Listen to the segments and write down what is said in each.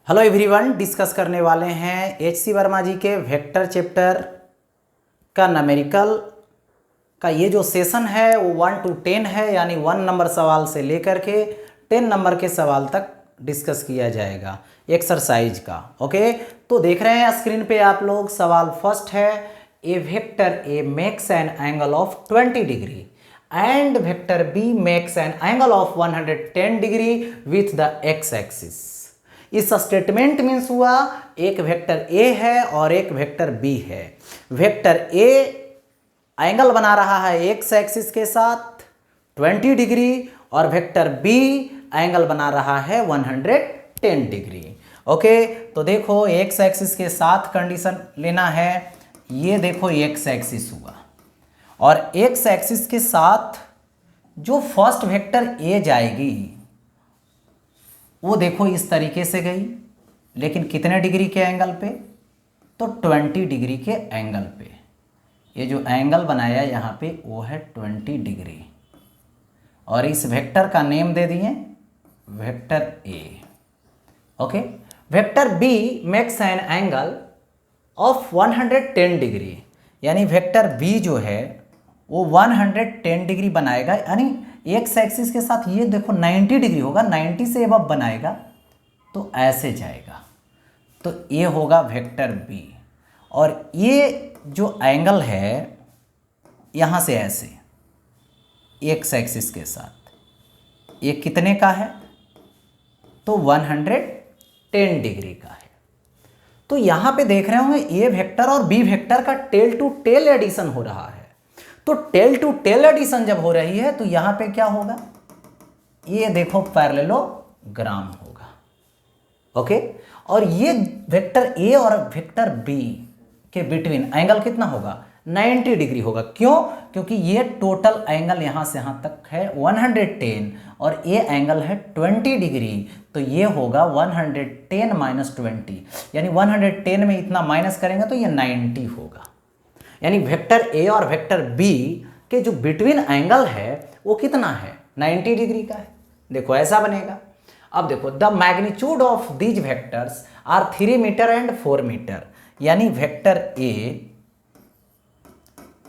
Hello everyone, discuss करने वाले हैं एच.सी. वर्मा जी के वेक्टर चैप्टर का न्यूमेरिकल का ये जो सेशन है वो 1 to 10 है, यानी 1 नंबर सवाल से लेकर के 10 नंबर के सवाल तक डिस्कस किया जाएगा एक्सरसाइज का। ओके, तो देख रहे हैं स्क्रीन पे आप लोग। सवाल फर्स्ट है, A vector A makes an angle of 20 degree and vector B makes an angle of 110 degree with the X axis. इस स्टेटमेंट मीन्स हुआ एक वेक्टर ए है और एक वेक्टर बी है। वेक्टर ए एंगल बना रहा है एक्स एक्सिस के साथ 20 डिग्री और वेक्टर बी एंगल बना रहा है 110 डिग्री। ओके, तो देखो एक्स एक्सिस के साथ कंडीशन लेना है। ये देखो एक्स एक्सिस हुआ और एक्स एक्सिस के साथ जो फर्स्ट वेक्टर ए जाएगी वो देखो इस तरीके से गई, लेकिन कितने डिग्री के एंगल पे? तो 20 डिग्री के एंगल पे। ये जो एंगल बनाया यहाँ पे वो है 20 डिग्री और इस वेक्टर का नेम दे दिए vector A. Okay, vector B makes an angle of 110 degree, यानी वेक्टर बी जो है वो 110 डिग्री बनाएगा, यानी एक्स एक्सिस के साथ ये देखो 90 डिग्री होगा, 90 से अबव बनाएगा तो ऐसे जाएगा, तो ये होगा वेक्टर बी। और ये जो एंगल है यहाँ से ऐसे एक्स एक्सिस के साथ ये कितने का है? तो 110 डिग्री का है। तो यहाँ पे देख रहे होंगे ए वेक्टर और बी वेक्टर का टेल टू टेल एडिशन हो रहा है। तो टेल टू टेल एडिशन जब हो रही है तो यहां पे क्या होगा? ये देखो पैरेललोग्राम होगा। ओके, और ये वेक्टर ए और वेक्टर बी के बिटवीन एंगल कितना होगा? 90 डिग्री होगा। क्यों? क्योंकि ये टोटल एंगल यहां से यहां तक है 110 और ये एंगल है 20 डिग्री, तो ये होगा 110 माइनस 20, यानी 110 में इतना माइनस करेंगे तो ये 90 होगा। यानी वेक्टर ए और वेक्टर बी के जो बिटवीन एंगल है वो कितना है? 90 डिग्री का है। देखो ऐसा बनेगा। अब देखो the magnitude of these vectors are 3 metre and 4 metre, यानी वेक्टर ए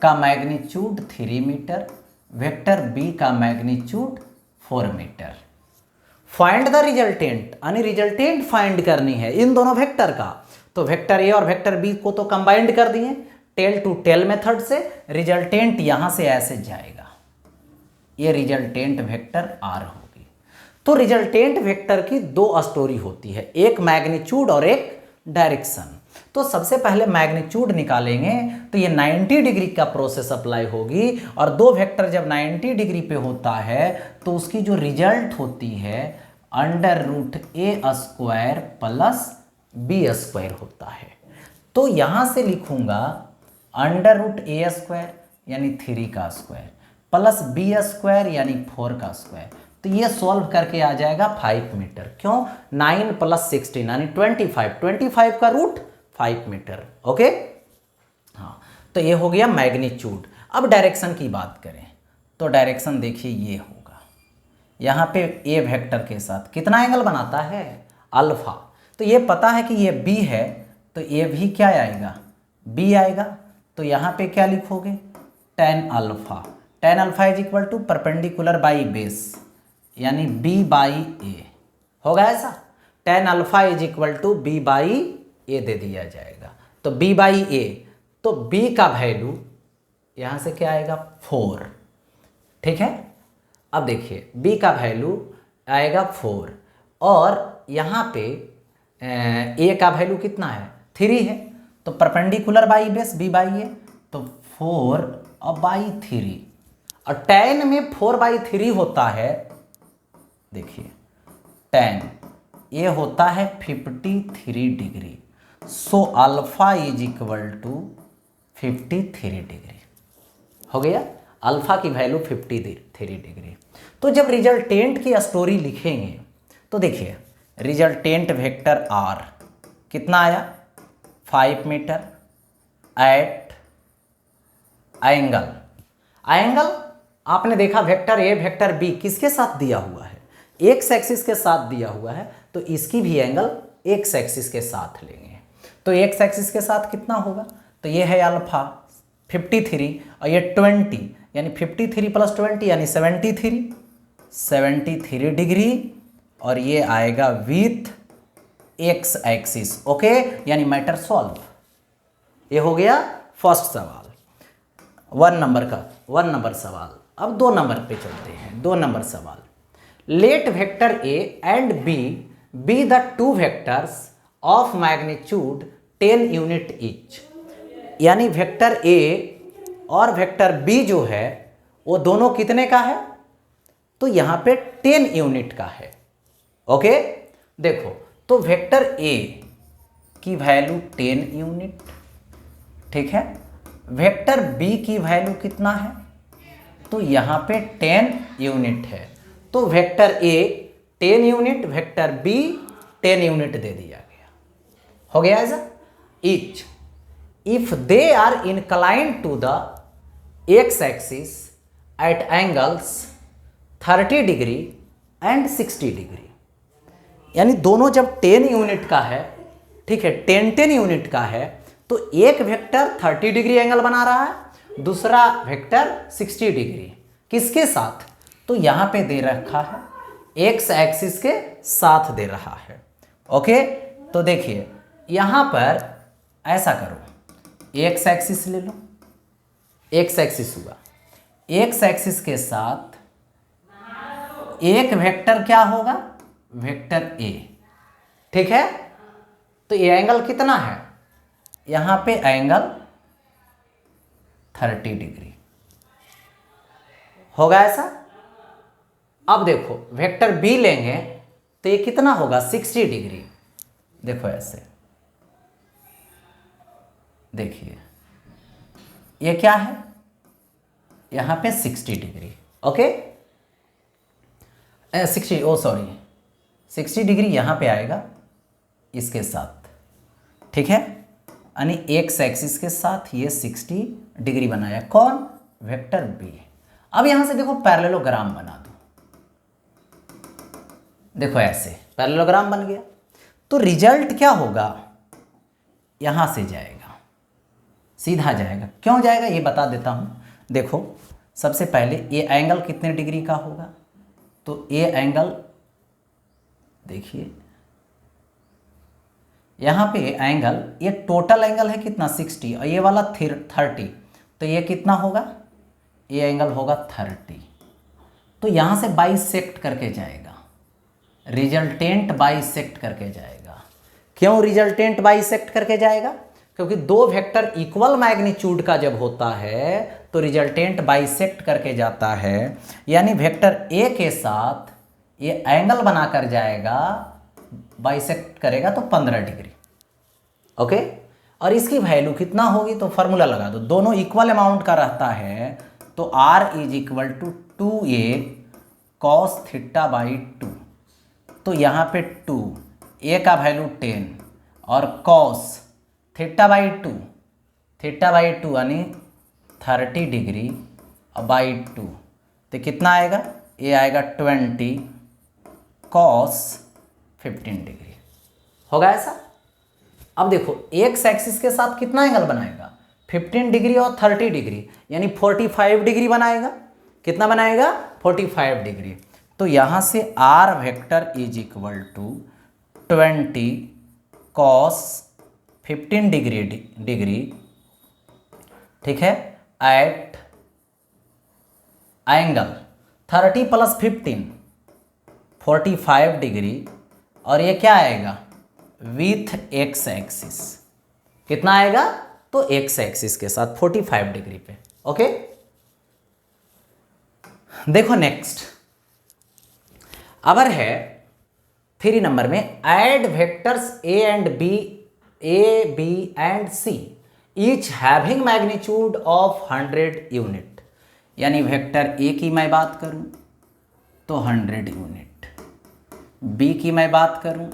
का मैग्नीट्यूड 3 मीटर, वेक्टर बी का magnitude 4 metre. Find the resultant, यानी रिजल्टेंट फाइंड करनी है इन दोनों वेक्टर का। तो वेक्टर ए और वेक्टर बी को तो कंबाइंड कर दिए टेल टू टेल मेथड से, रिजल्टेंट यहां से ऐसे जाएगा, ये रिजल्टेंट वेक्टर आर होगी। तो रिजल्टेंट वेक्टर की दो स्टोरी होती है, एक मैग्नीट्यूड और एक डायरेक्शन। तो सबसे पहले मैग्नीट्यूड निकालेंगे तो ये 90 डिग्री का प्रोसेस अप्लाई होगी, और दो वेक्टर जब 90 डिग्री पे होता है तो उसकी जो रिजल्ट होती है under root A square plus B square होता है। तो यहां से लिखूंगा अंडर रूट ए स्क्वायर यानी 3 का स्क्वायर प्लस बी स्क्वायर यानी 4 का स्क्वायर। तो ये सॉल्व करके आ जाएगा 5 मीटर। क्यों? 9 प्लस 16 यानी 25 का रूट 5 मीटर। ओके, हाँ, तो ये हो गया मैग्नीट्यूड। अब डायरेक्शन की बात करें तो डायरेक्शन देखिए ये होगा, यहाँ पे ए वेक्टर के साथ कितना एंगल बनाता है? अल्फा। तो ये पता है कि ये बी है, तो ये भी क्या आएगा? बी आएगा। तो यहाँ पे क्या लिखोगे? tan alpha. tan alpha is equal to perpendicular by base, यानी b बाई ए होगा ऐसा। tan alpha is equal to b by A दे दिया जाएगा, तो b बाई ए, तो b का वैल्यू यहाँ से क्या आएगा? 4। ठीक है, अब देखिए b का वैल्यू आएगा 4 और यहाँ पे a का वैल्यू कितना है? 3 है, तो perpendicular by base b by A, तो 4 और बाई 3, और tan में 4 बाई 3 होता है। देखिए tan ये होता है 53 degree, so alpha is equal to 53 degree हो गया। अल्फा की वैल्यू 53 डिग्री। तो जब रिजल्टेंट की स्टोरी लिखेंगे तो देखिए रिजल्टेंट वेक्टर आर कितना आया? 5 मीटर एट एंगल। एंगल आपने देखा वेक्टर ए वेक्टर बी किसके साथ दिया हुआ है? एक्स एक्सिस के साथ दिया हुआ है, तो इसकी भी एंगल एक्स एक्सिस के साथ लेंगे। तो एक्स एक्सिस के साथ कितना होगा, तो ये है अल्फा 53 और ये 20 यानी 53 + 20 यानी 73 डिग्री और ये आएगा विथ एक्स एक्सिस। ओके, यानी मैटर सॉल्व। ये हो गया फर्स्ट सवाल, 1 नंबर सवाल। अब 2 नंबर पे चलते हैं। 2 नंबर सवाल, let vector A and B be the two vectors of magnitude 10 unit each. यानी वेक्टर ए और वेक्टर बी जो है वो दोनों कितने का है, तो यहां पे 10 यूनिट का है। ओके, देखो तो वेक्टर ए की वैल्यू 10 यूनिट, ठीक है। वेक्टर बी की वैल्यू कितना है, तो यहां पे 10 यूनिट है। तो vector A 10 unit, vector B 10 unit दे दिया गया। हो गया ऐसा। Each if they are inclined to the X axis at angles 30 degree and 60 degree. यानी दोनों जब 10 यूनिट का है, ठीक है, 10 यूनिट का है, तो एक वेक्टर 30 डिग्री एंगल बना रहा है, दूसरा वेक्टर 60 डिग्री। किसके साथ, तो यहां पे दे रखा है एक्स एक्सिस के साथ दे रहा है। ओके, तो देखिए यहां पर ऐसा करो, एक्स एक्सिस ले लो, एक्स एक्सिस हुआ, एक्स एक्सिस के साथ एक वेक्टर क्या होगा, वेक्टर ए, ठीक है। तो ये एंगल कितना है, यहां पे एंगल 30 डिग्री होगा ऐसा। अब देखो वेक्टर बी लेंगे तो ये कितना होगा, 60 डिग्री। देखो ऐसे, देखिए ये क्या है, यहां पे 60 डिग्री। ओके, 60 डिग्री यहां पे आएगा इसके साथ, ठीक है। यानी एक्स एक्सिस के साथ ये 60 डिग्री बनाया कौन, वेक्टर बी। अब यहां से देखो पैरेललोग्राम बना दो, देखो ऐसे पैरेललोग्राम बन गया। तो रिजल्ट क्या होगा, यहां से जाएगा, सीधा जाएगा। क्यों जाएगा ये बता देता हूं। देखो सबसे पहले ये एंगल कितने डिग्री का होगा, तो ये एंगल देखिए यहां पे एंगल, ये टोटल एंगल है कितना 60 और ये वाला 30, तो ये कितना होगा, ये एंगल होगा 30। तो यहां से बाइसेक्ट करके जाएगा, रिजल्टेंट बाइसेक्ट करके जाएगा। क्यों रिजल्टेंट बाइसेक्ट करके जाएगा, क्योंकि दो वेक्टर इक्वल मैग्नीट्यूड का जब होता है तो रिजल्टेंट बाइसेक्ट करके जाता है। यानी वेक्टर ए के साथ ये एंगल बनाकर जाएगा, बाइसेक्ट करेगा तो 15 डिग्री। ओके, और इसकी वैल्यू कितना होगी, तो फॉर्मूला लगा दो, दोनों इक्वल अमाउंट का रहता है, तो R = 2a cos θ/2। तो यहाँ पे 2 a का वैल्यू 10 और cos θ/2 यानी 30 डिग्री और बाई 2, तो कितना आएगा, ये आएगा 20 cos 15 डिग्री। होगा ऐसा। अब देखो एक्स एक्सिस के साथ कितना एंगल बनाएगा, 15 डिग्री और 30 डिग्री, यानी 45 डिग्री बनाएगा। कितना बनाएगा, 45 डिग्री। तो यहां से R वेक्टर = 20 cos 15 डिग्री, ठीक है, एट एंगल 30 + 15 45 डिग्री, और ये क्या आएगा, विथ एक्स एक्सिस। कितना आएगा, तो एक्स एक्सिस के साथ 45 डिग्री पे। ओके, देखो नेक्स्ट अबर है 3 नंबर में, add vectors A and B, A B and C, each having magnitude of 100 unit. यानी वेक्टर ए की मैं बात करूं तो 100 यूनिट, बी की मैं बात करूं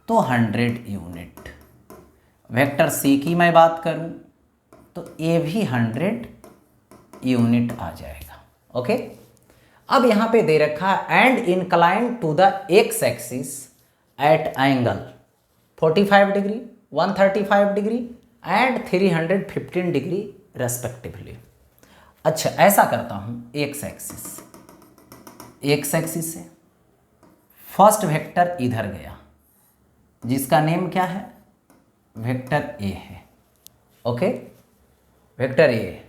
तो 100 यूनिट, वेक्टर सी की मैं बात करूं तो ए भी 100 यूनिट आ जाएगा। ओके, अब यहां पे दे रखा है and incline to the X axis at angle 45 degree, 135 degree and 315 degree respectively. अच्छा, ऐसा करता हूँ एक्स एक्सिस से फर्स्ट वेक्टर इधर गया जिसका नेम क्या है, वेक्टर ए है। ओके, वेक्टर ए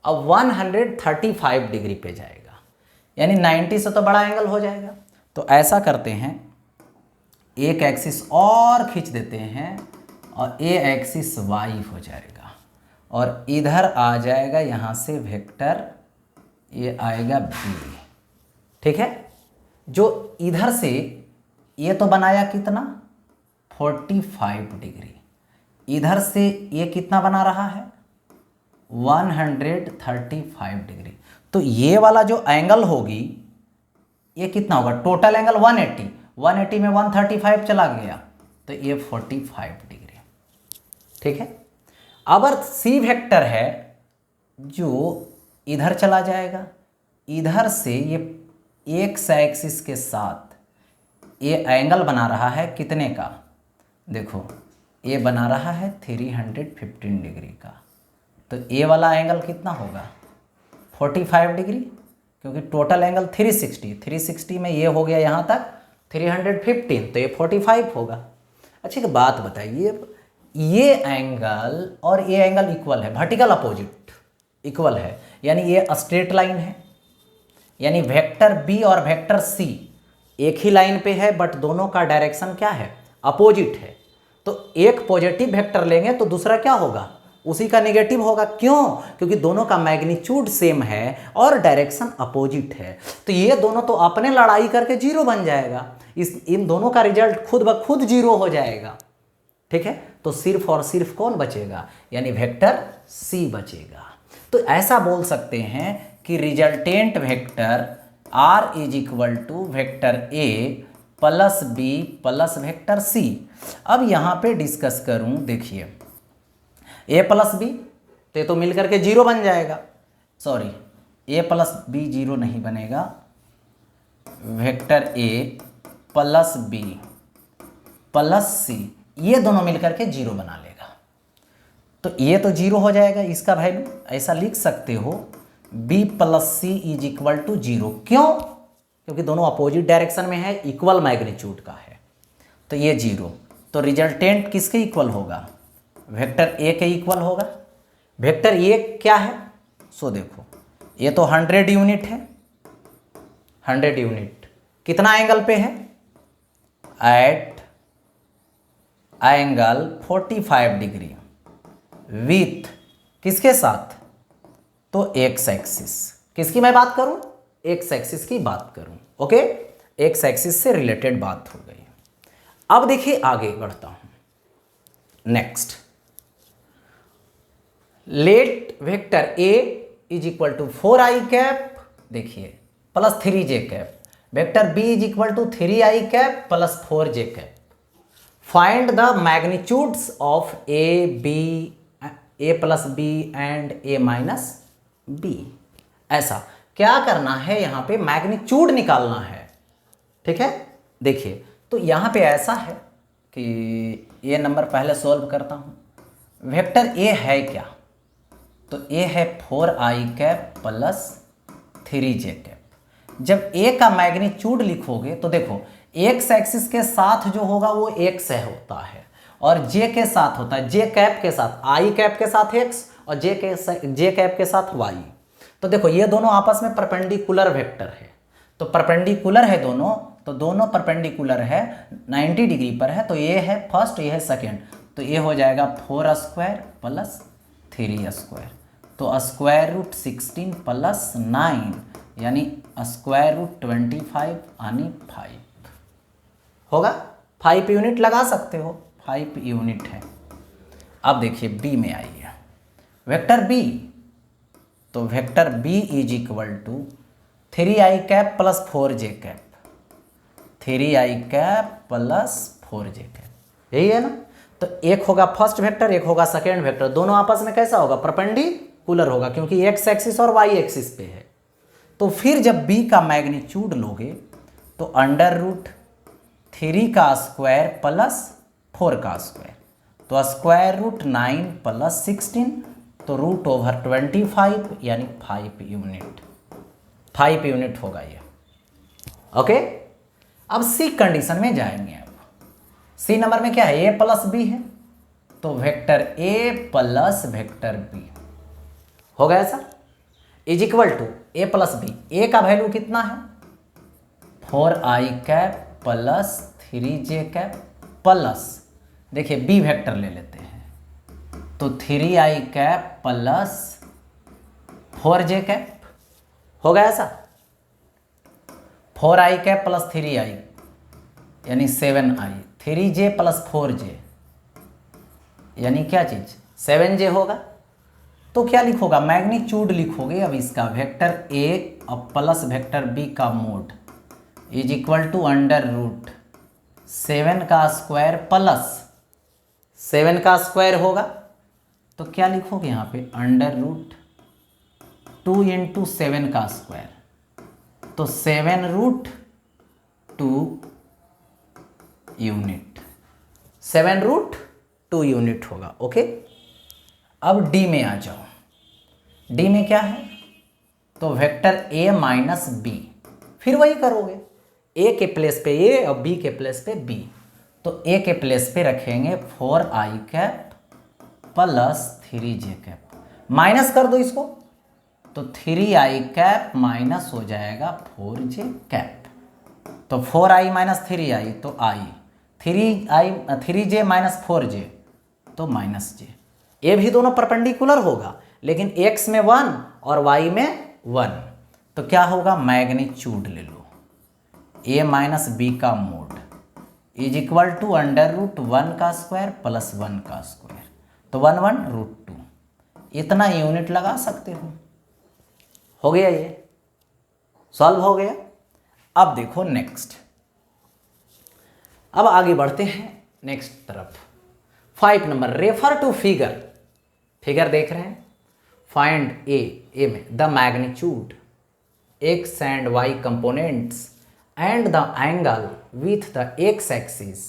अब 135 डिग्री पे जाएगा, यानी 90 से तो बड़ा एंगल हो जाएगा। तो ऐसा करते हैं, एक एक्सिस और खींच देते हैं और ए एक्सिस वाई हो जाएगा और इधर आ जाएगा यहाँ से वेक्टर, ये आएगा बी। ठीक है, जो इधर से ये तो बनाया कितना 45 डिग्री, इधर से ये कितना बना रहा है 135 डिग्री। तो ये वाला जो एंगल होगी ये कितना होगा, टोटल एंगल 180 में 135 चला गया तो ये 45 डिग्री। ठीक है, अब सी वेक्टर है जो इधर चला जाएगा, इधर से ये एक्स एक्सिस के साथ ये एंगल बना रहा है कितने का, देखो ये बना रहा है 315 डिग्री का। तो ये वाला एंगल कितना होगा 45 डिग्री, क्योंकि टोटल एंगल 360 में ये हो गया यहाँ तक 315, तो ये 45 होगा। अच्छा एक बात बताइए, ये एंगल और ये एंगल इक्वल है, वर्टिकल अपोजिट इक्वल है, यानी ये स्ट्रेट लाइन है, यानी वेक्टर बी और वेक्टर सी एक ही लाइन पे है बट दोनों का डायरेक्शन क्या है, अपोजिट है। तो एक पॉजिटिव वेक्टर लेंगे तो दूसरा क्या होगा, उसी का नेगेटिव होगा। क्यों, क्योंकि दोनों का मैग्नीट्यूड सेम है और डायरेक्शन अपोजिट है। तो ये दोनों तो अपने लड़ाई करके जीरो बन जाएगा, इन दोनों का रिजल्ट खुद ब खुद जीरो हो जाएगा। ठीक है, तो सिर्फ और सिर्फ कौन बचेगा, यानी वेक्टर सी बचेगा। तो ऐसा बोल सकते हैं कि resultant vector R is equal to vector A plus B plus vector C. अब यहाँ पे डिस्कस करूँ, देखिए ए प्लस बी तो ये तो मिलकर के जीरो बन जाएगा, sorry A plus B zero नहीं बनेगा, vector A plus B plus C ये दोनों मिलकर के जीरो बना लेगा। तो ये तो जीरो हो जाएगा, इसका वैल्यू ऐसा लिख सकते हो b plus C is equal to zero. क्यों, क्योंकि दोनों अपोजिट डायरेक्शन में है, इक्वल मैग्नीट्यूड का है, तो ये जीरो। तो रिजल्टेंट किसके इक्वल होगा, वेक्टर ए के इक्वल होगा। वेक्टर ए क्या है, सो देखो ये तो 100 यूनिट है, 100 यूनिट कितना एंगल पे है, एट एंगल 45 डिग्री विथ किसके साथ, तो एक्स एक्सिस। किसकी मैं बात करूं, एक्स एक्सिस की बात करूं। ओके, एक्स एक्सिस से रिलेटेड बात हो गई। अब देखिए आगे बढ़ता हूं, next let vector A is equal to 4i cap, देखिए plus 3j cap, vector B is equal to 3i cap plus 4j cap. Find the magnitudes of A plus B and A minus B. ऐसा क्या करना है, यहाँ पे magnitude निकालना है। ठीक है, देखिए तो यहाँ पे ऐसा है कि ये नंबर पहले सॉल्व करता हूँ। वेक्टर ए है क्या, तो ए है 4i cap plus 3j cap. जब ए का मैग्नीट्यूड लिखोगे तो देखो एक्स एक्सिस के साथ जो होगा वो एक्स होता है और जे के साथ होता है, जे कैप के साथ, आई कैप के साथ एक्स और जे कैप के साथ वाई। तो देखो ये दोनों आपस में परपेंडिकुलर वेक्टर है, तो परपेंडिकुलर है दोनों, तो दोनों परपेंडिकुलर है 90 डिग्री पर है। तो ये है फर्स्ट, ये है सेकेंड, तो ये हो जाएगा 4 स्क्वायर प्लस 3 स्क्वायर, तो स्क्वायर रूट 16 प्लस 9 यानी स्क्वायर रूट 25 यानी 5 होगा। 5 यूनिट लगा सकते हो, 5 यूनिट है। अब देखिए बी में आइए, वेक्टर बी, तो vector B is equal to 3i cap plus 4j cap, 3i cap plus 4j cap, यही है ना। तो एक होगा फर्स्ट वेक्टर, एक होगा सेकेंड वेक्टर, दोनों आपस में कैसा होगा, परपेंडिकुलर होगा, क्योंकि एक्स एक्सिस और वाई एक्सिस पे है। तो फिर जब b का मैग्नीट्यूड लोगे तो अंडर रूट 3 का स्क्वायर प्लस 4 का स्क्वायर, तो स्क्वायर रूट 9 प्लस 16, तो रूट ओवर 25 यानी 5 यूनिट, 5 यूनिट होगा ये। ओके, अब सी कंडीशन में जाएंगे। अब सी नंबर में क्या है, ए प्लस बी है, तो vector A plus vector B हो गया sir, is equal to A plus B. A का वैल्यू कितना है 4i cap plus 3j cap plus, देखिए बी वेक्टर ले लेते हैं, तो 3i cap plus 4j cap हो गया ऐसा, 4i कैप प्लस 3i यानी 7i, 3j प्लस 4j यानी क्या चीज 7j होगा। तो क्या लिखोगा, मैग्नीट्यूड लिखोगे अब इसका, वेक्टर ए और प्लस वेक्टर बी का mod is equal to under root 7 का स्क्वायर प्लस 7 का स्क्वायर होगा, तो क्या लिखोगे यहाँ पे अंडर रूट 2 इंटू 7 का स्क्वायर, तो 7 रूट 2 यूनिट, 7 रूट 2 यूनिट होगा। ओके, अब डी में आ जाओ। डी में क्या है, तो वेक्टर ए माइनस बी, फिर वही करोगे, ए के प्लेस पे ए और बी के प्लेस पे बी, तो ए के प्लेस पे रखेंगे 4i cap plus 3j cap, minus कर दो इसको, तो 3i कैप माइनस हो जाएगा 4j कैप, तो 4i माइनस 3i तो i, 3j माइनस 4j तो माइनस j। ये भी दोनों परपेंडिकुलर होगा, लेकिन x में 1 और y में 1, तो क्या होगा मैग्नीट्यूड ले लो, a माइनस बी का mod is equal to under root 1 का स्क्वायर प्लस 1 का स्क्वायर, तो 1 1 रूट 2, इतना यूनिट लगा सकते हो गया, ये सॉल्व हो गया। अब देखो नेक्स्ट, अब आगे बढ़ते हैं नेक्स्ट तरफ। 5 number, refer to figure, figure देख रहे हैं, फाइंड ए में the magnitude x and y components and the angle with the x-axis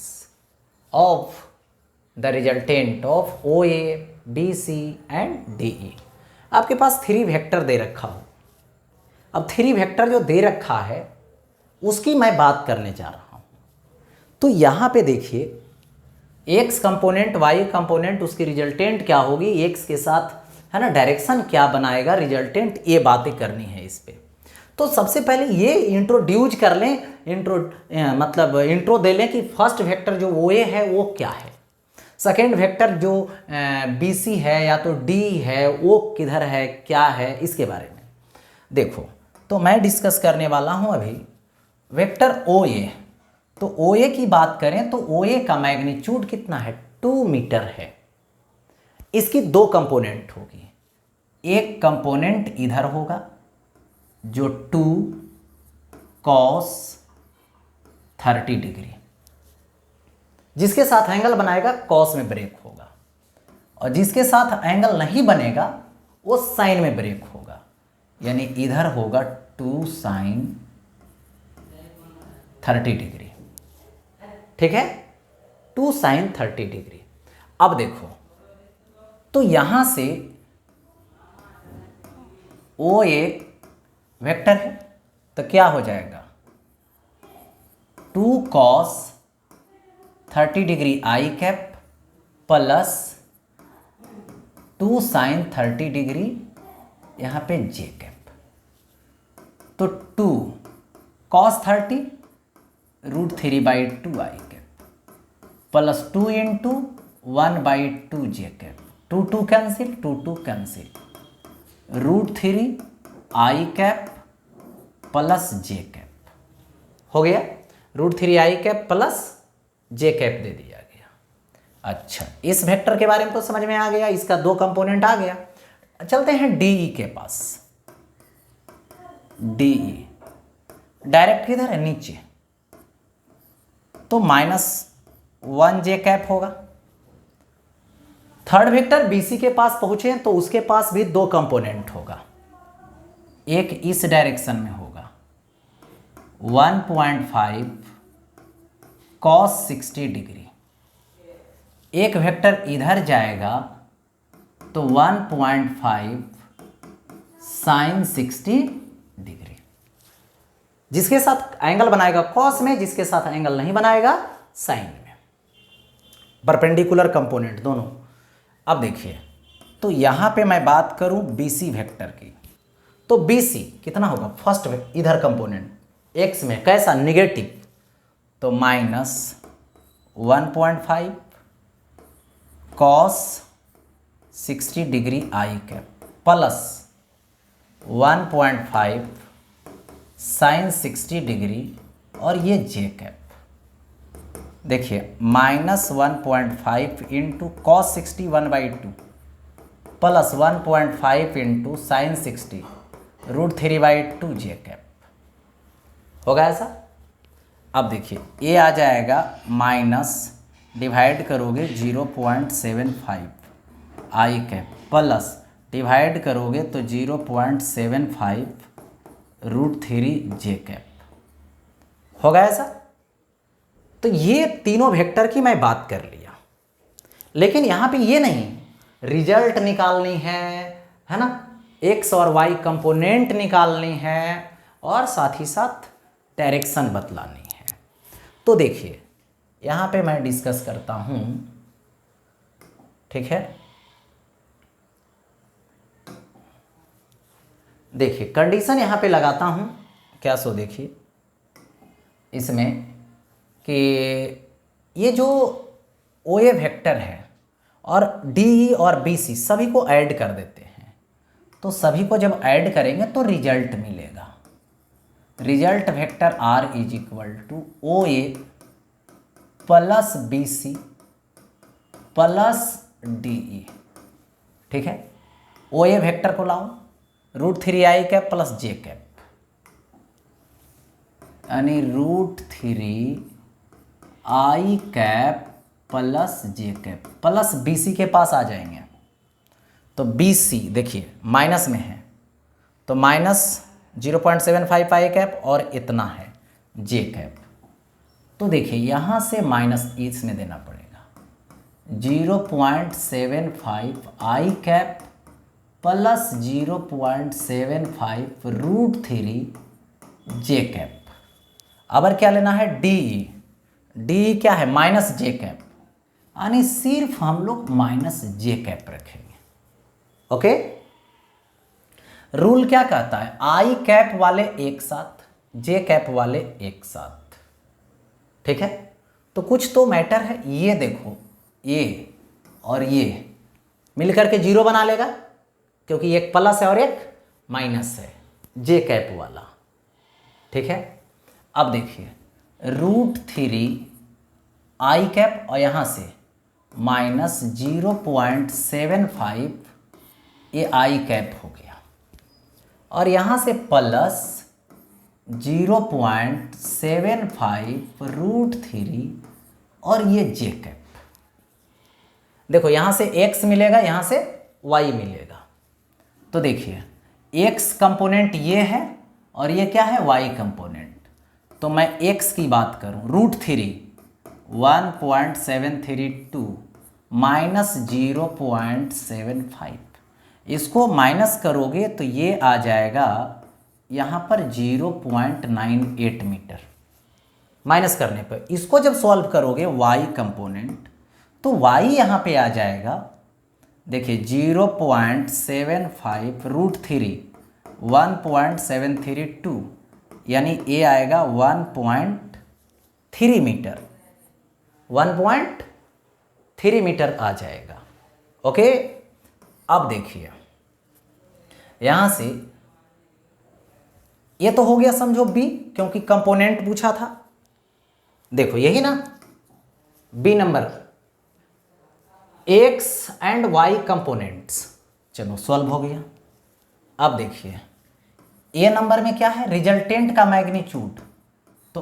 of the resultant of OA, BC and DE। आपके पास 3 वेक्टर दे रखा हो, अब 3 वेक्टर जो दे रखा है उसकी मैं बात करने जा रहा हूँ। तो यहाँ पे देखिए x कंपोनेंट, y कंपोनेंट, उसकी रिजल्टेंट क्या होगी, x के साथ है ना डायरेक्शन क्या बनाएगा रिजल्टेंट, ये बातें करनी है इस पे। तो सबसे पहले ये इंट्रोड्यूस कर लें, मतलब इंट्रो दे लें कि फर्स्ट वेक्टर जो ओ ए है वो क्या है, सेकेंड वेक्टर जो बी सी है या तो डी है वो किधर है क्या है, इसके बारे में देखो। तो मैं डिस्कस करने वाला हूँ अभी वेक्टर ओ ए। तो ओ ए की बात करें तो ओ ए का मैग्नीट्यूड कितना है 2 मीटर है। इसकी 2 कंपोनेंट होगी, एक कंपोनेंट इधर होगा जो 2 cos 30 डिग्री, जिसके साथ एंगल बनाएगा cos में ब्रेक होगा, और जिसके साथ एंगल नहीं बनेगा वो साइन में ब्रेक होगा, यानी इधर होगा 2 sin 30 डिग्री, ठीक है, 2 sin 30 डिग्री। अब देखो तो यहां से ओ एक वेक्टर है, तो क्या हो जाएगा 2 cos 30 degree I cap plus 2 sin 30 degree यहाँ पे जे कैप, तो 2 cos 30 √3/2 I cap plus 2 into 1/2 J cap, 2 cancel, 2 cancel, √3 i cap plus J cap हो गया, √3 i cap plus J cap दे दिया गया। अच्छा, इस वेक्टर के बारे में तो समझ में आ गया, इसका 2 कंपोनेंट आ गया। चलते हैं डीई के पास। डीई डायरेक्ट किधर है, नीचे, तो -1 जे कैप होगा। थर्ड वेक्टर बीसी के पास पहुंचे तो उसके पास भी 2 कंपोनेंट होगा, एक इस डायरेक्शन में होगा 1.5 cos 60 डिग्री। एक वेक्टर इधर जाएगा तो 1.5 sin 60 डिग्री। जिसके साथ एंगल बनाएगा कॉस में, जिसके साथ एंगल नहीं बनाएगा साइन में। परपेंडिकुलर कंपोनेंट दोनों। अब देखिए, तो यहां पे मैं बात करूं BC वेक्टर की, तो BC कितना होगा, फर्स्ट इधर कंपोनेंट एक्स में कैसा, निगेटिव, तो -1.5 cos 60 degree I cap plus 1.5 sin 60 degree और ये जे कैप। देखिए -1.5 into cos 60 1/2 plus 1.5 into sine 60 √3/2 जे कैप होगा ऐसा। अब देखिए ये आ जाएगा माइनस, डिवाइड करोगे 0.75 आई कैप प्लस डिवाइड करोगे तो 0.75 √3 जे कैप होगा ऐसा। तो ये तीनों वेक्टर की मैं बात कर लिया, लेकिन यहाँ पे ये नहीं, रिजल्ट निकालनी है ना, एक्स और वाई कंपोनेंट निकालनी है और साथ ही साथ डायरेक्शन बतलानी है। तो देखिए यहाँ पे मैं डिस्कस करता हूँ, ठीक है। देखिए कंडीशन यहाँ पे लगाता हूँ क्या, सो देखिए इसमें कि ये जो ओ ए वेक्टर है और डी ई और बी सी सभी को ऐड कर देते हैं, तो सभी को जब ऐड करेंगे तो रिजल्ट मिलेगा। Result vector R is equal to O A plus B C plus D E, ठीक है। ओ ए वेक्टर को लाओ √3 i cap plus J cap, यानी √3 i cap plus J cap plus B C के पास आ जाएंगे। तो बी सी देखिए माइनस में है, तो -0.75 आई कैप और इतना है जे कैप। तो देखिए यहाँ से माइनस इसमें देना पड़ेगा, 0.75 आई कैप प्लस 0.75 √3 जे कैप। अब क्या लेना है, डी। डी क्या है, माइनस जे कैप, यानी सिर्फ हम लोग माइनस जे कैप रखेंगे। ओके, रूल क्या कहता है, आई कैप वाले एक साथ, जे कैप वाले एक साथ, ठीक है। तो कुछ तो मैटर है, ये देखो ये और ये मिलकर के 0 बना लेगा, क्योंकि एक प्लस है और एक माइनस है, जे कैप वाला, ठीक है। अब देखिए √3 आई कैप और यहाँ से -0.75 ये आई कैप हो गया, और यहाँ से प्लस 0.75 √3 और ये जे कैप। देखो यहाँ से x मिलेगा, यहाँ से y मिलेगा। तो देखिए x कंपोनेंट ये है और ये क्या है, y कंपोनेंट। तो मैं x की बात करूं, √3 1.732 माइनस 0.75, इसको माइनस करोगे तो ये आ जाएगा यहाँ पर 0.98 मीटर। माइनस करने पर इसको जब सॉल्व करोगे y कंपोनेंट, तो y यहाँ पे आ जाएगा, देखिए 0.75 √3 1.732, यानी ये आएगा 1.3 मीटर, 1.3 मीटर आ जाएगा। ओके, अब देखिए यहाँ से ये तो हो गया समझो b, क्योंकि कंपोनेंट पूछा था। देखो यही ना b number, x and y components, चलो सॉल्व हो गया। अब देखिए ए नंबर में क्या है, रिजल्टेंट का मैग्नीट्यूड, तो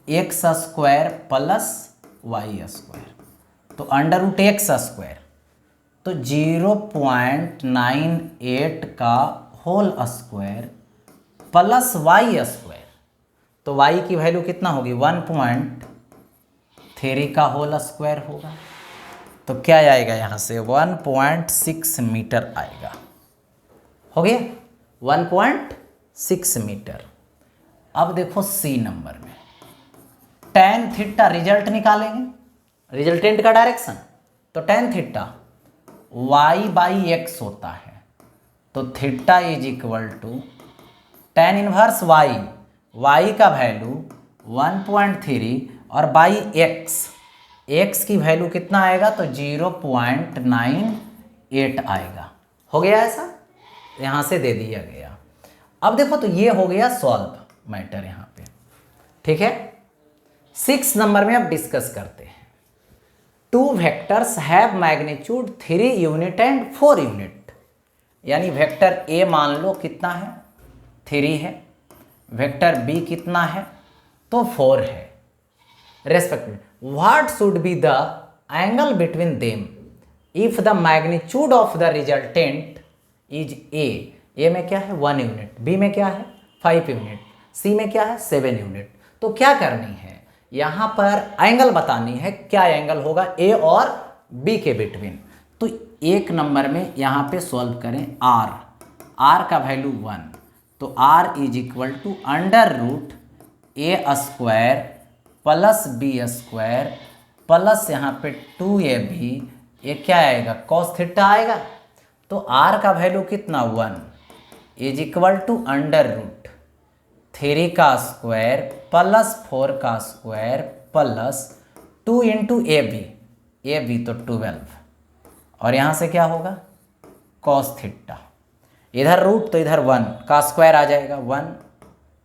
√x² प्लस y², तो √x², तो 0.98 का होल स्क्वायर प्लस y², तो y की वैल्यू कितना होगी 1.3 का होल स्क्वायर होगा। तो क्या आएगा यहाँ से 1.6 मीटर आएगा। हो गया 1.6 मीटर। अब देखो सी नंबर में tan थीटा रिजल्ट निकालेंगे, रिजल्टेंट का डायरेक्शन। तो tan थीटा y/x होता है, तो theta is equal to tan inverse y का वैल्यू 1.3 और बाई x की वैल्यू कितना आएगा तो 0.98 आएगा। हो गया ऐसा, यहाँ से दे दिया गया। अब देखो तो ये हो गया सॉल्व मैटर यहाँ पे, ठीक है। 6 नंबर में अब डिस्कस करते हैं। 2 vectors have magnitude 3 unit and 4 unit, यानी वेक्टर ए मान लो कितना है 3 है, वेक्टर बी कितना है तो 4 है respectively. What should be the angle between them if the magnitude of the resultant is a में क्या है 1 यूनिट, बी में क्या है 5 यूनिट, सी में क्या है 7 यूनिट। तो क्या करनी है यहाँ पर एंगल बतानी है, क्या एंगल होगा ए और बी के बिटवीन। तो 1 नंबर में यहाँ पे सॉल्व करें आर का वैल्यू 1, तो R is equal to under root A square plus B square plus यहाँ पे 2ab, ये क्या आएगा कॉस थीटा आएगा। तो आर का वैल्यू कितना 1 is equal to under root 3 का स्क्वायर प्लस 4 का square plus 2 into A B तो 12, और यहाँ से क्या होगा कॉस थीटा, इधर रूट तो इधर 1 का स्क्वायर आ जाएगा 1,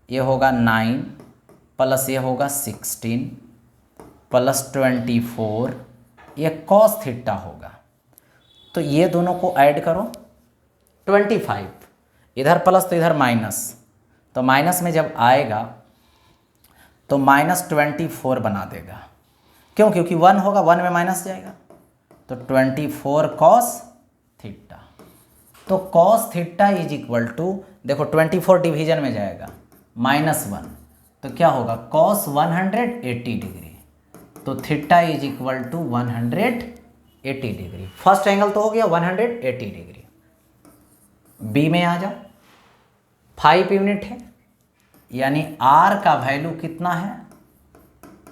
ये होगा 9 प्लस ये होगा 16 प्लस 24, ये कॉस थीटा होगा। तो ये दोनों को ऐड करो 25, इधर प्लस तो इधर माइनस, तो माइनस में जब आएगा तो -24 बना देगा, क्यों क्योंकि 1 होगा 1 में माइनस जाएगा, तो 24 कॉस थीटा। तो cos theta is equal to देखो 24 डिवीजन में जाएगा -1, तो क्या होगा कॉस 180 डिग्री, तो theta is equal to 180 degree. First angle तो हो गया 180 डिग्री। बी में आ जाओ 5 यूनिट है, यानी आर का वैल्यू कितना है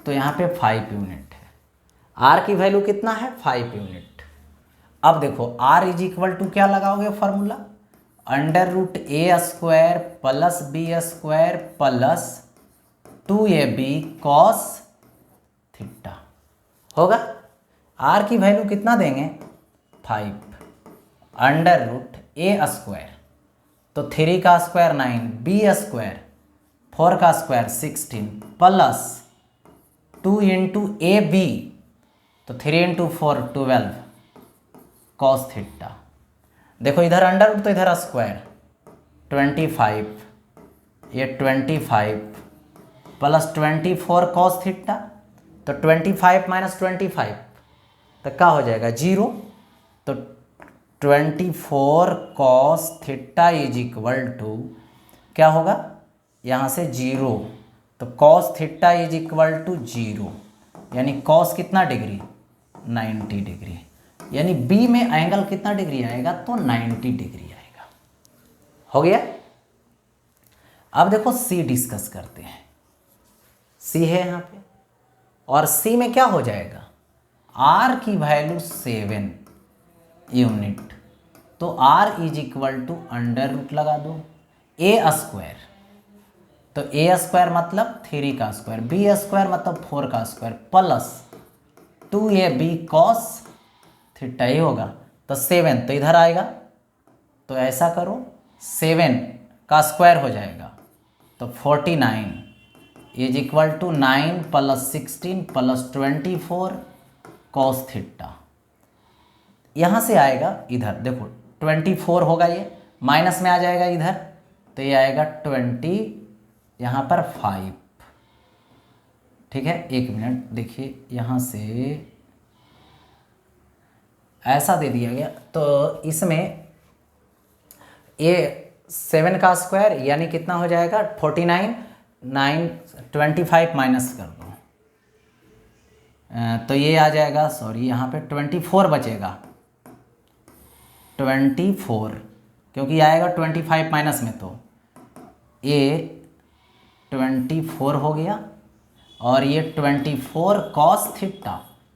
तो यहाँ पे 5 यूनिट है, आर की वैल्यू कितना है 5 यूनिट। अब देखो आर इज इक्वल टू क्या लगाओगे formula under root A square plus B square plus 2ab cos theta होगा। आर की वैल्यू कितना देंगे 5 अंडर रूट ए स्क्वायर, तो 3 का स्क्वायर 9, बी स्क्वायर 4 का square 16 plus 2 into A B, तो 3 इंटू 4 12 कॉस थीटा। देखो इधर अंडर रूट तो इधर स्क्वायर 25, ये 25 प्लस 24 कॉस थीटा, तो 25 माइनस 25 तो क्या हो जाएगा 0, तो 24 cos theta is equal to क्या होगा यहाँ से 0, तो cos theta is equal to 0, यानी कॉस कितना डिग्री 90 डिग्री, यानी बी में एंगल कितना डिग्री आएगा तो 90 डिग्री आएगा। हो गया। अब देखो सी डिस्कस करते हैं। सी है यहाँ पे, और सी में क्या हो जाएगा आर की वैल्यू 7 यूनिट, तो R is equal to under root लगा दो ए स्क्वायर, तो ए स्क्वायर मतलब 3 का स्क्वायर, बी स्क्वायर मतलब 4 का square plus 2ab cos theta ही होगा, तो 7 तो इधर आएगा, तो ऐसा करो 7 का स्क्वायर हो जाएगा तो 49 is equal to 9 plus 16 plus 24 cos theta. यहाँ से आएगा इधर देखो 24 होगा, ये माइनस में आ जाएगा इधर, तो ये आएगा 20 यहाँ पर 5, ठीक है। 1 मिनट देखिए, यहाँ से ऐसा दे दिया गया, तो इसमें ये 7 का स्क्वायर यानी कितना हो जाएगा 49 25 माइनस कर दो, तो ये आ जाएगा, सॉरी यहाँ पे 24 बचेगा, 24, क्योंकि आएगा 25 माइनस में, तो ये 24 हो गया और ये 24 कॉस थीटा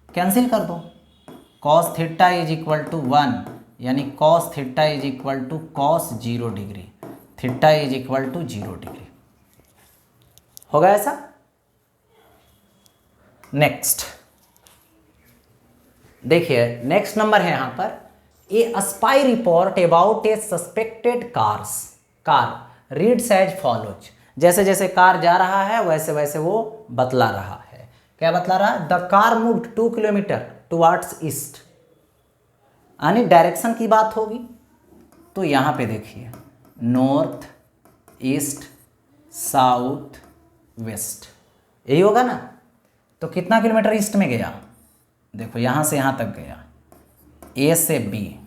कैंसिल कर दो। Cos theta is equal to 1, यानी cos theta is equal to cos 0 degree, theta is equal to 0 degree. होगा ऐसा। नेक्स्ट देखिए, नेक्स्ट नंबर है यहां पर, a spy report about a suspected car reads as follows. जैसे जैसे कार जा रहा है वैसे वैसे वो बतला रहा है। क्या बतला रहा है? The car moved 2 kilometre towards east, यानी डायरेक्शन की बात होगी। तो यहाँ पे देखिए, नॉर्थ, ईस्ट, साउथ, वेस्ट, यही होगा ना। तो कितना किलोमीटर ईस्ट में गया? देखो यहाँ से यहाँ तक गया, ए से बी,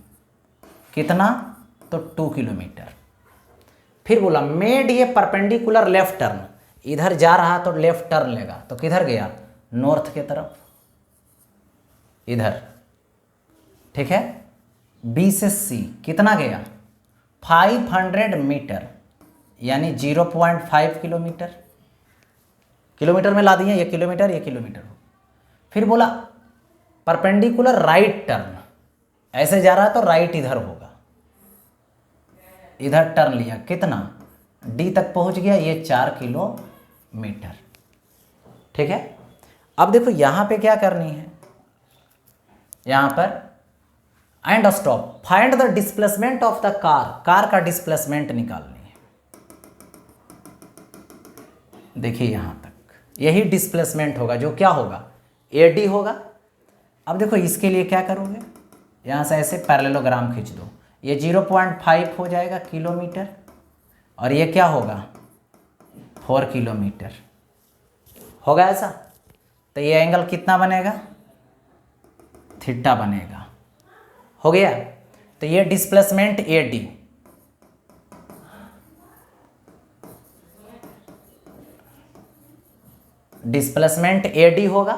कितना? तो 2 किलोमीटर। फिर बोला मेड ये परपेंडिकुलर लेफ्ट टर्न, इधर जा रहा तो लेफ्ट टर्न लेगा, तो किधर गया? नॉर्थ के तरफ, इधर, ठीक है। बी से सी कितना गया? 500 मीटर, यानी 0.5 किलोमीटर। किलोमीटर में ला दिए, ये किलोमीटर हो। फिर बोला परपेंडिकुलर राइट टर्न, ऐसे जा रहा है तो राइट इधर होगा, इधर टर्न लिया, कितना? डी तक पहुंच गया, ये 4 किलोमीटर, ठीक है। अब देखो यहां पे क्या करनी है, यहां पर and stop, find the displacement of the car का डिस्प्लेसमेंट निकालनी है। देखिए यहां तक यही डिस्प्लेसमेंट होगा, जो क्या होगा? एडी होगा। अब देखो इसके लिए क्या करोगे, यहां से ऐसे पैरेललोग्राम खींच दो, ये 0.5 हो जाएगा किलोमीटर, और ये क्या होगा? 4 किलोमीटर। होगा ऐसा। तो ये एंगल कितना बनेगा? थीटा बनेगा। हो गया। तो ये डिस्प्लेसमेंट एडी, डिस्प्लेसमेंट एडी होगा।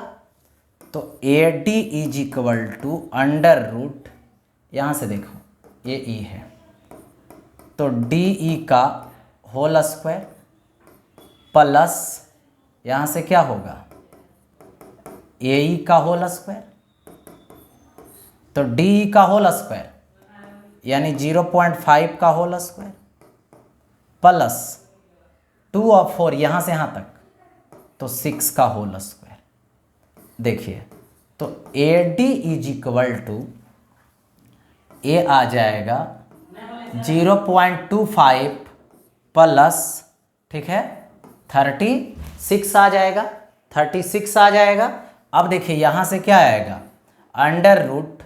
तो AD is equal to under root, यहां से देखो ये ई है, तो डी ई का होल स्क्वायर प्लस यहां से क्या होगा? ए ई का होल स्क्वायर, तो डी ई का होल स्क्वायर यानी 0.5 का होल स्क्वायर प्लस 2 और 4 यहां से यहां तक, तो 6 का होल स्क्वायर। देखिए तो A D is equal to, A आ जाएगा 0.25 प्लस, ठीक है, 36 आ जाएगा, 36 आ जाएगा। अब देखिए यहाँ से क्या आएगा? अंडर रूट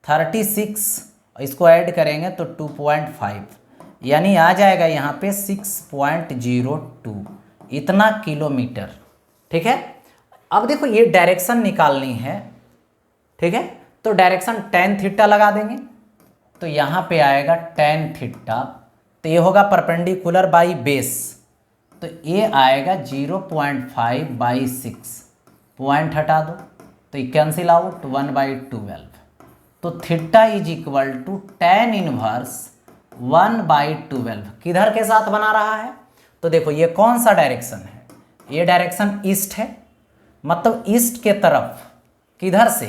36, इसको ऐड करेंगे तो 2.5, यानी आ जाएगा यहाँ पे 6.02, इतना किलोमीटर, ठीक है। अब देखो ये डायरेक्शन निकालनी है, ठीक है, तो डायरेक्शन tan थीटा लगा देंगे, तो यहाँ पे आएगा tan थीटा, तो ये होगा परपेंडिकुलर बाई बेस, तो ये आएगा 0.5/6, पॉइंट हटा दो तो ये कैंसिल आउट, 1/12, तो theta is equal to tan inverse 1/12। किधर के साथ बना रहा है? तो देखो ये कौन सा डायरेक्शन है? ये डायरेक्शन ईस्ट है, मतलब ईस्ट के तरफ, किधर से?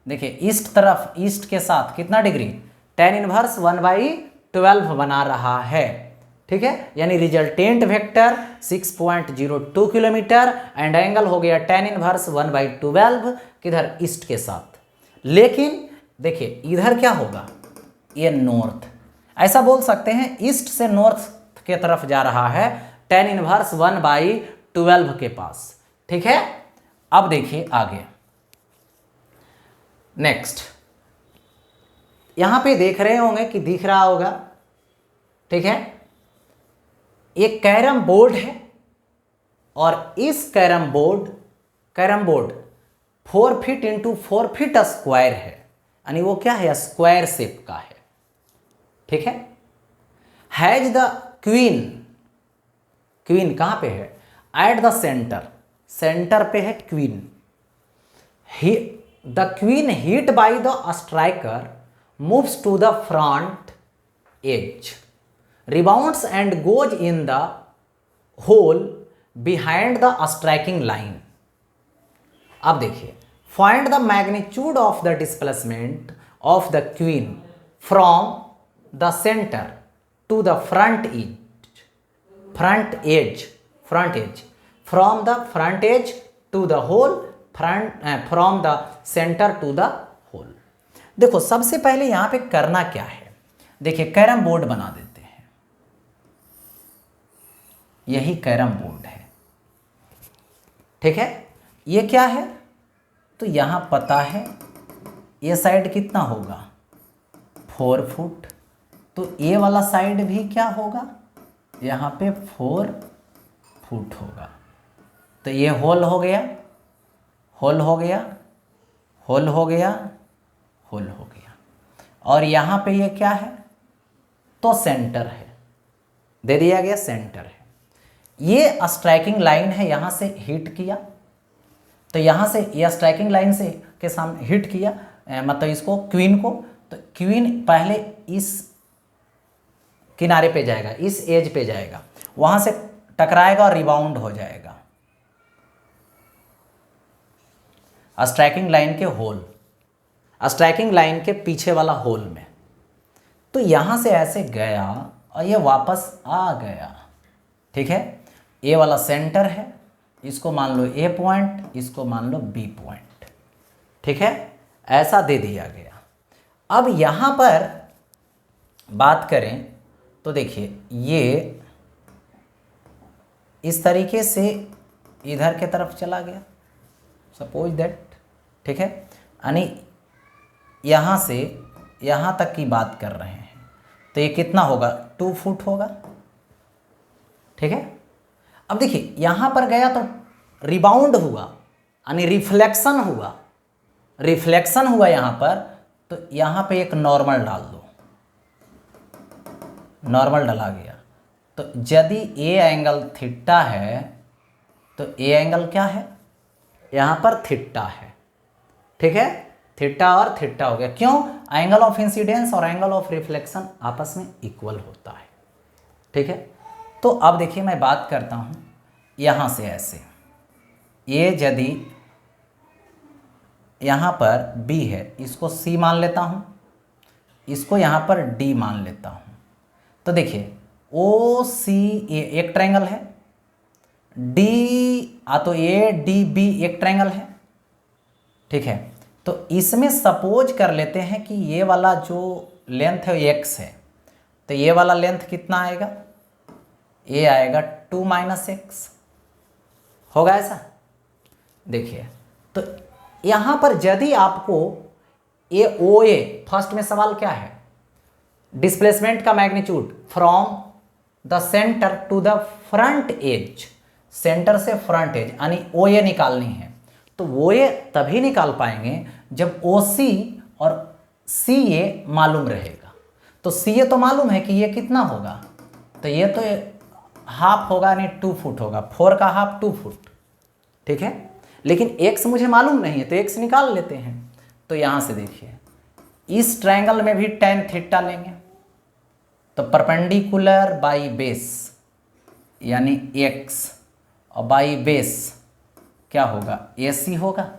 देखिए ईस्ट तरफ, ईस्ट के साथ कितना डिग्री? tan इनवर्स 1/12 बना रहा है, ठीक है। यानी resultant vector 6.02 kilometre and angle हो गया tan इनवर्स 1/12, किधर? ईस्ट के साथ। लेकिन देखिए इधर क्या होगा? ये नॉर्थ, ऐसा बोल सकते हैं ईस्ट से नॉर्थ के तरफ जा रहा है tan इनवर्स 1/12 के पास, ठीक है। अब देखिए आगे, नेक्स्ट, यहां पे देख रहे होंगे कि दिख रहा होगा, ठीक है, एक कैरम बोर्ड है और इस carrom board 4 feet into 4 feet square है, यानी वो क्या है? स्क्वायर शेप का है, ठीक है। हैज द क्वीन कहां पे है? एट द सेंटर, सेंटर पे है queen, the queen hit by the striker moves to the front edge, rebounds and goes in the hole behind the striking line. अब देखिए, find the magnitude of the displacement of the queen from the centre to the front edge, from the front edge to the hole, from the centre to the hole. देखो सबसे पहले यहां पे करना क्या है, देखिए कैरम बोर्ड बना देते हैं, यही कैरम बोर्ड है, ठीक है। ये क्या है, तो यहां पता है ये साइड कितना होगा 4 फुट, तो ये वाला साइड भी क्या होगा, यहाँ पे 4 फुट होगा। तो ये होल हो गया, होल हो गया, होल हो गया, होल हो गया, और यहाँ पे ये क्या है, तो सेंटर है, दे दिया गया सेंटर है। ये स्ट्राइकिंग लाइन है, यहाँ से हिट किया, तो यहाँ से ये स्ट्राइकिंग लाइन से के सामने हिट किया, मतलब इसको क्वीन को, तो क्वीन पहले इस किनारे पे जाएगा, इस एज पे जाएगा, वहां से टकराएगा और रिबाउंड हो जाएगा स्ट्राइकिंग लाइन के होल, स्ट्राइकिंग लाइन के पीछे वाला होल में। तो यहां से ऐसे गया और ये वापस आ गया, ठीक है। ए वाला सेंटर है, इसको मान लो ए पॉइंट, इसको मान लो बी पॉइंट, ठीक है, ऐसा दे दिया गया। अब यहां पर बात करें तो देखिए ये इस तरीके से इधर के तरफ चला गया, सपोज दैट, ठीक है, यानी यहाँ से यहाँ तक की बात कर रहे हैं, तो ये कितना होगा 2 फुट होगा, ठीक है। अब देखिए यहाँ पर गया तो रिबाउंड हुआ, यानी रिफ्लेक्शन हुआ, रिफ्लेक्शन हुआ यहाँ पर, तो यहाँ पे एक नॉर्मल डाल दो, नॉर्मल डला गया। तो यदि ए एंगल थीटा है तो ए एंगल क्या है, यहाँ पर थीटा है, ठीक है, थीटा और थीटा हो गया। क्यों, एंगल ऑफ इंसिडेंस और एंगल ऑफ रिफ्लेक्शन आपस में इक्वल होता है, ठीक है। तो अब देखिए मैं बात करता हूँ यहाँ से ऐसे, ये यदि यहाँ पर B है, इसको C मान लेता हूँ, इसको यहाँ पर D मान लेता हूँ, तो देखिए OC एक ट्रायंगल है, तो ADB एक ट्रायंगल है, ठीक है। तो इसमें सपोज कर लेते हैं कि ये वाला जो लेंथ है x है, तो ये वाला लेंथ कितना आएगा, ये आएगा 2 - x, होगा ऐसा। देखिए तो यहाँ पर यदि आपको OA, फर्स्ट में सवाल क्या है, डिस्प्लेसमेंट का magnitude from the centre to the front edge, centre से फ्रंट एज यानी OA निकालनी है। तो OA तभी निकाल पाएंगे जब OC और CA मालूम रहेगा। तो CA तो मालूम है कि ये कितना होगा, तो ये तो हाफ होगा, यानी 2 फुट होगा, 4 का हाफ 2 फुट, ठीक है। लेकिन x मुझे मालूम नहीं है, तो x निकाल लेते हैं। तो यहाँ से देखिए इस ट्रायंगल में भी tan थीटा लेंगे, तो परपेंडिकुलर बाई बेस यानी x और बाई बेस क्या होगा, AC होगा,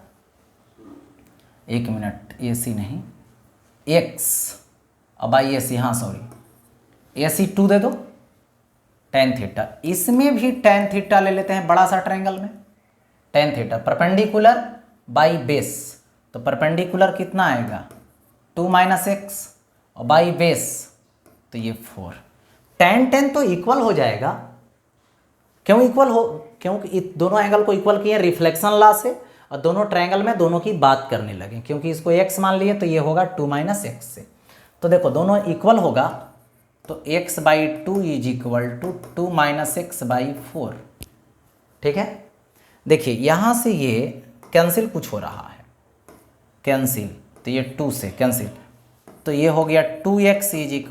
1 मिनट, AC नहीं x और बाई AC, हाँ सॉरी, AC 2 दे दो, tan थीटा, इसमें भी tan थीटा ले लेते हैं बड़ा सा ट्रायंगल में, tan theta perpendicular by base, तो परपेंडिकुलर कितना आएगा 2 - x और बाई बेस तो ये 4, tan तो इक्वल हो जाएगा। क्यों इक्वल हो, क्योंकि दोनों एंगल को इक्वल किए रिफ्लेक्शन लॉ से, और दोनों ट्रायंगल में दोनों की बात करने लगे, क्योंकि इसको x मान लिए तो ये होगा 2 - x से। तो देखो दोनों इक्वल होगा, तो x/2 = 2 - x/4, ठीक है। देखिए यहाँ से ये कैंसिल कुछ हो रहा है, कैंसिल, तो ये 2 से कैंसिल, तो ये हो गया 2x =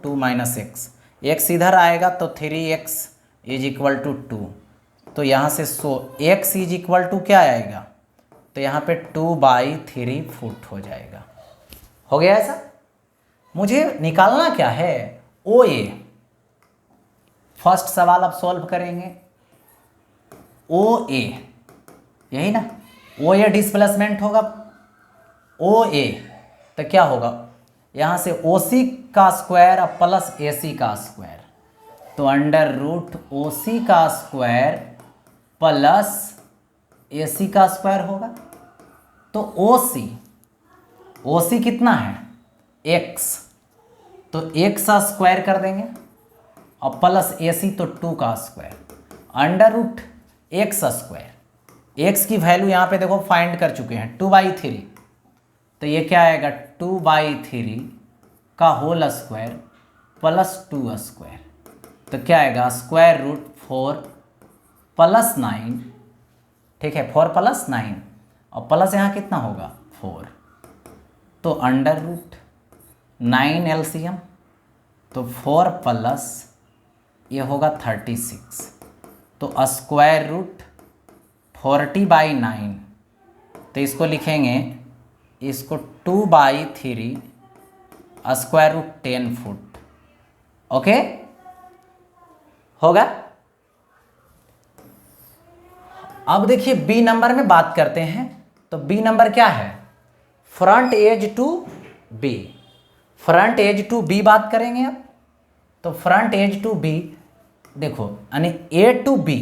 2 - x, x इधर आएगा तो 3x = 2, तो यहाँ से x इज इक्वल टू क्या आएगा, तो यहाँ पे 2/3 फुट हो जाएगा। हो गया ऐसा। मुझे निकालना क्या है, ओ ए। फर्स्ट सवाल अब सॉल्व करेंगे। ओ ए, यही ना, ओ ए डिस्प्लेसमेंट होगा। ओ ए तो क्या होगा, यहाँ से ओ सी का स्क्वायर अब प्लस ए सी का स्क्वायर, तो अंडर रूट ओ सी का स्क्वायर प्लस ए सी का स्क्वायर होगा। तो ओ सी कितना है, x, तो x का स्क्वायर कर देंगे और प्लस ए सी तो 2 का square under root x square. x की वैल्यू यहाँ पे देखो फाइंड कर चुके हैं 2/3, तो ये क्या आएगा 2/3 का होल स्क्वायर प्लस 2 स्क्वायर, तो क्या आएगा स्क्वायर रूट 4 प्लस 9, ठीक है 4 प्लस 9 और प्लस यहाँ कितना होगा 4, तो अंडर रूट 9 एलसीएम, तो 4 प्लस ये होगा 36, तो स्क्वायर रूट 40/9, तो इसको लिखेंगे, इसको 2/3 स्क्वायर रूट 10 फुट। ओके होगा। अब देखिए बी नंबर में बात करते हैं, तो बी नंबर क्या है, front edge to B. Front edge to B बात करेंगे अब, तो फ्रंट एज टू बी देखो यानी ए टू बी,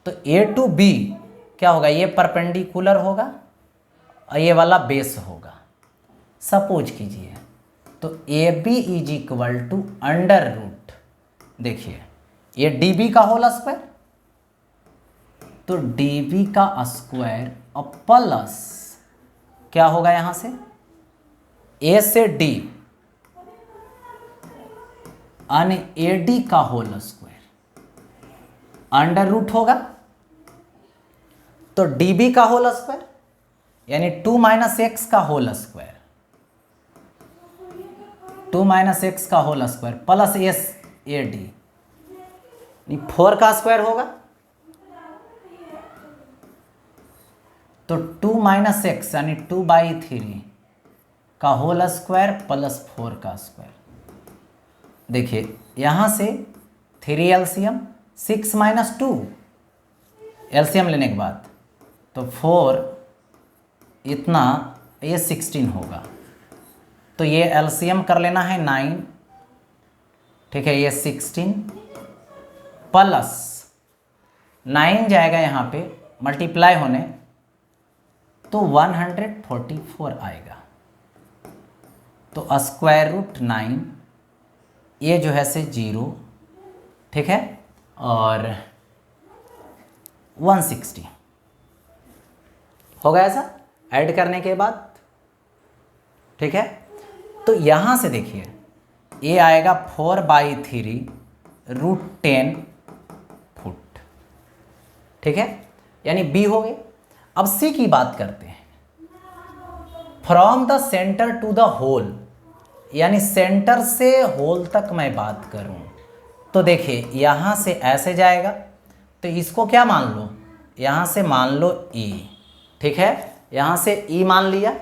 तो ए टू बी क्या होगा, ये परपेंडिकुलर होगा और ये वाला बेस होगा। सपोज कीजिए तो A B is equal to under root, देखिए ये डी बी का होल स्क्वायर, तो डी बी का स्क्वायर और प्लस क्या होगा यहां से ए से डी यानी ए डी का होल स्क्वायर अंडर रूट होगा, तो डी बी का होल स्क्वायर यानी 2 - x का होल स्क्वायर, 2 - x का whole square plus S A D 4 का स्क्वायर होगा, तो 2 - x यानी 2/3 का होल स्क्वायर प्लस 4 का स्क्वायर। देखिए यहां से 3 एलसीएम 6 - 2 एलसीएम लेने के बाद, तो 4 इतना, ये 16 होगा, तो ये एलसीएम कर लेना है 9, ठीक है, ये 16 प्लस 9 जाएगा यहाँ पे मल्टीप्लाई होने, तो 144 आएगा, तो स्क्वायर रूट 9, ये जो है से 0, ठीक है, और 160 होगा ऐसा ऐड करने के बाद, ठीक है। तो यहां से देखिए ये आएगा 4/3 रूट 10 फुट, ठीक है, यानी बी हो गए। अब सी की बात करते हैं, from the centre to the hole, यानी सेंटर से होल तक मैं बात करूं, तो देखिए यहां से ऐसे जाएगा, तो इसको क्या मान लो, यहां से मान लो ई, ठीक है, यहां से ई मान लिया।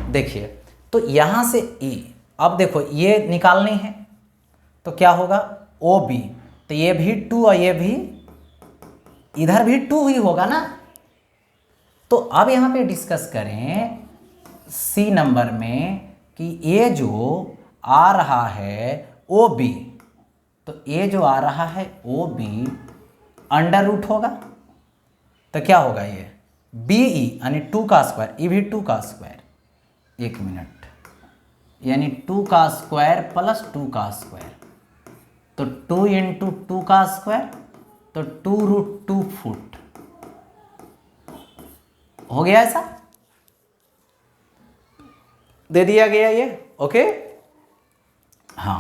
देखिए तो यहां से ई, अब देखो ये निकालनी है, तो क्या होगा ओ बी, तो ये भी 2 और ये भी, इधर भी 2 ही होगा ना। तो अब यहां पे डिस्कस करें सी नंबर में कि ये जो आ रहा है ओ बी, तो ये जो आ रहा है ओ बी अंडर रूट होगा, तो क्या होगा ये बी ई यानी 2 का स्क्वायर, ई भी 2 का स्क्वायर, 1 मिनट, यानी 2 का स्क्वायर प्लस 2 का स्क्वायर, तो 2 × 2 का स्क्वायर, तो 2√2 फुट हो गया। ऐसा दे दिया गया ये, ओके। हाँ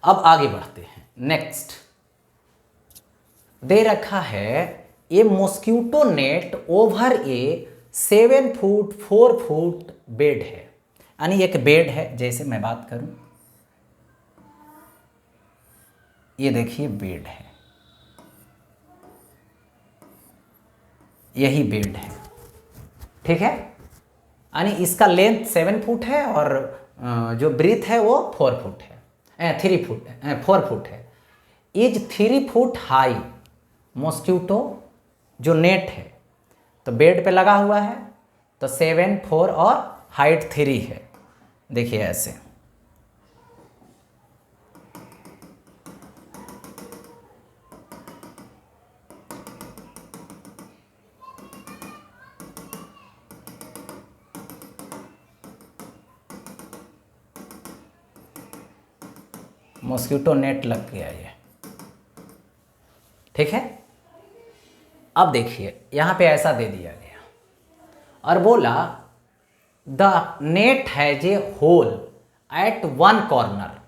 अब आगे बढ़ते हैं। नेक्स्ट दे रखा है ए मॉस्क्यूटो नेट ओवर ए 7 फुट 4 फुट बेड है, यानी एक बेड है। जैसे मैं बात करूं, ये देखिए बेड है, यही बेड है, ठीक है। यानी इसका लेंथ 7 फुट है और जो ब्रीथ है वो 4 फुट है, 3 फुट 4 फुट है। इज 3 फुट हाई मॉस्क्यूटो जो नेट है तो बेड पे लगा हुआ है, तो 7, 4 और हाइट 3 है। देखिए ऐसे, मॉस्क्यूटो नेट लग गया ये, ठीक है। अब देखिए यहाँ पे ऐसा दे दिया गया और बोला the net has a hole at 1 corner,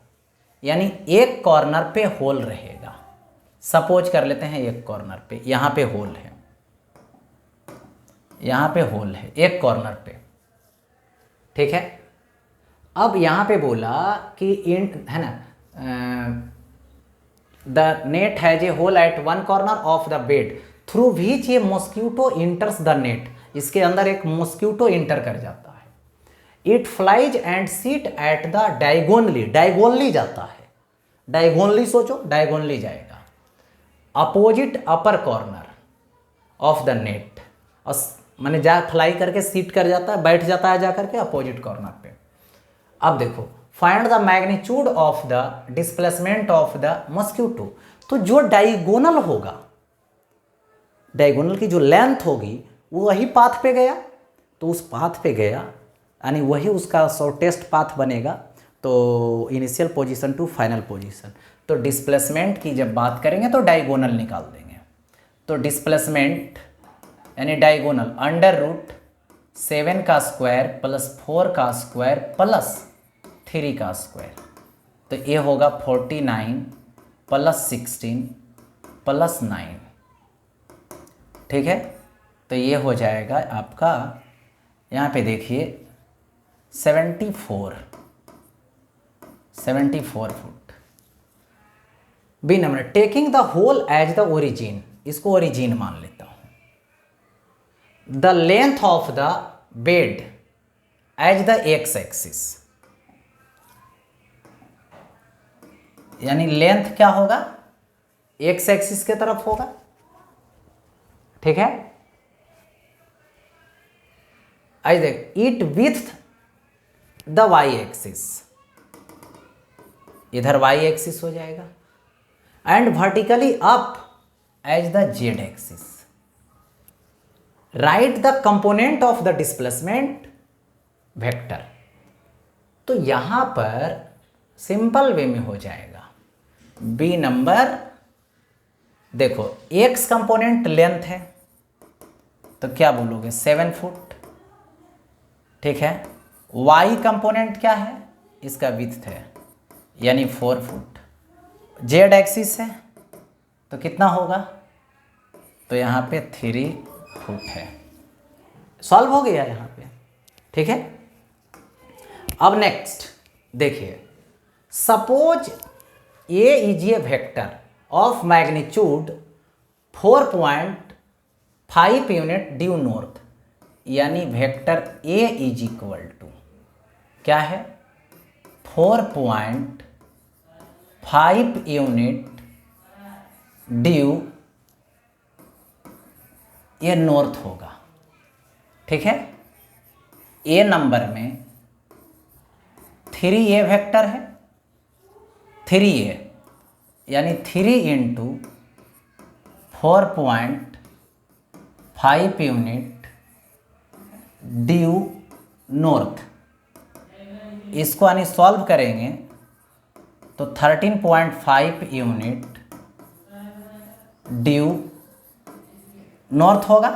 यानी एक कॉर्नर पे होल रहेगा। सपोज कर लेते हैं एक कॉर्नर पे, यहाँ पे होल है, यहाँ पे होल है एक कॉर्नर पे, ठीक है। अब यहाँ पे बोला कि है ना, the net has a hole at 1 corner of the bed through which a mosquito enters the net, इसके अंदर एक मॉस्क्यूटो इंटर कर जाता है। It flies and sit at the diagonally, diagonally जाता है, डायगोनली सोचो, डायगोनली जाएगा opposite upper corner of the net, माने जा फ्लाई करके सीट कर जाता है, बैठ जाता है जा करके अपोजिट कॉर्नर पे। अब देखो find the magnitude of the displacement of the mosquito, तो जो डायगोनल होगा, डायगोनल की जो लेंथ होगी वो वही पाथ पे गया, तो उस पाथ पे गया यानी वही उसका शॉर्टेस्ट पाथ बनेगा, तो initial position to final position. तो डिस्प्लेसमेंट की जब बात करेंगे तो डायगोनल निकाल देंगे, तो डिस्प्लेसमेंट यानी डायगोनल अंडर रूट 7 का स्क्वायर प्लस 4 का स्क्वायर प्लस 3 का स्क्वायर, तो ये होगा 49 प्लस 16 प्लस 9, ठीक है। तो ये हो जाएगा आपका, यहाँ पे देखिए 74 foot. B number, taking the hole as the origin, इसको ओरिजिन मान लेता हूँ। The length of the bed as the X axis, यानी लेंथ क्या होगा, एक्स एक्सिस के तरफ होगा, ठीक है। आई देख it with the Y axis, इधर वाई एक्सिस हो जाएगा, and vertically up as the Z axis. Right the component of the displacement vector, तो यहां पर सिंपल वे में हो जाएगा। बी नंबर, देखो एक्स कंपोनेंट लेंथ है तो क्या बोलोगे 7 फुट, ठीक है। वाई कंपोनेंट क्या है, इसका विड्थ है यानी 4 फुट। जेड एक्सिस है तो कितना होगा, तो यहाँ पे 3 फुट है। सॉल्व हो गया यहाँ पे, ठीक है। अब नेक्स्ट देखिए, suppose A is a vector of magnitude 4.5 unit due north, यानी vector A is equal to क्या है 4.5 यूनिट ड्यू ये नॉर्थ होगा, ठीक है। ए नंबर में 3a वेक्टर है, 3a यानी 3 इंटू 4.5 यूनिट ड्यू नॉर्थ, इसको यानी सॉल्व करेंगे तो 13.5 यूनिट ड्यू नॉर्थ होगा।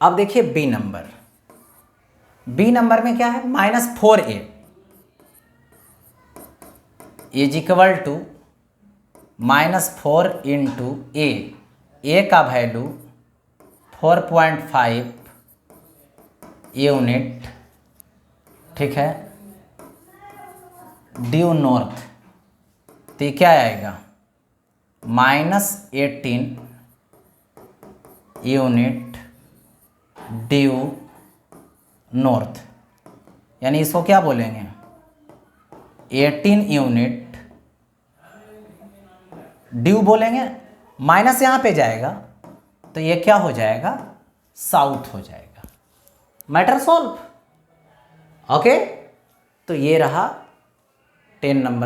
अब देखिए बी नंबर, बी नंबर में क्या है -4a is equal to -4 into A का वैल्यू 4.5 यूनिट, ठीक है, ड्यू नॉर्थ, तो क्या आएगा -18 यूनिट ड्यू नॉर्थ, यानी इसको क्या बोलेंगे, 18 यूनिट ड्यू बोलेंगे, माइनस यहाँ पे जाएगा तो ये क्या हो जाएगा, साउथ हो जाएगा। Matter solve. ओके, तो ये रहा 10 नंबर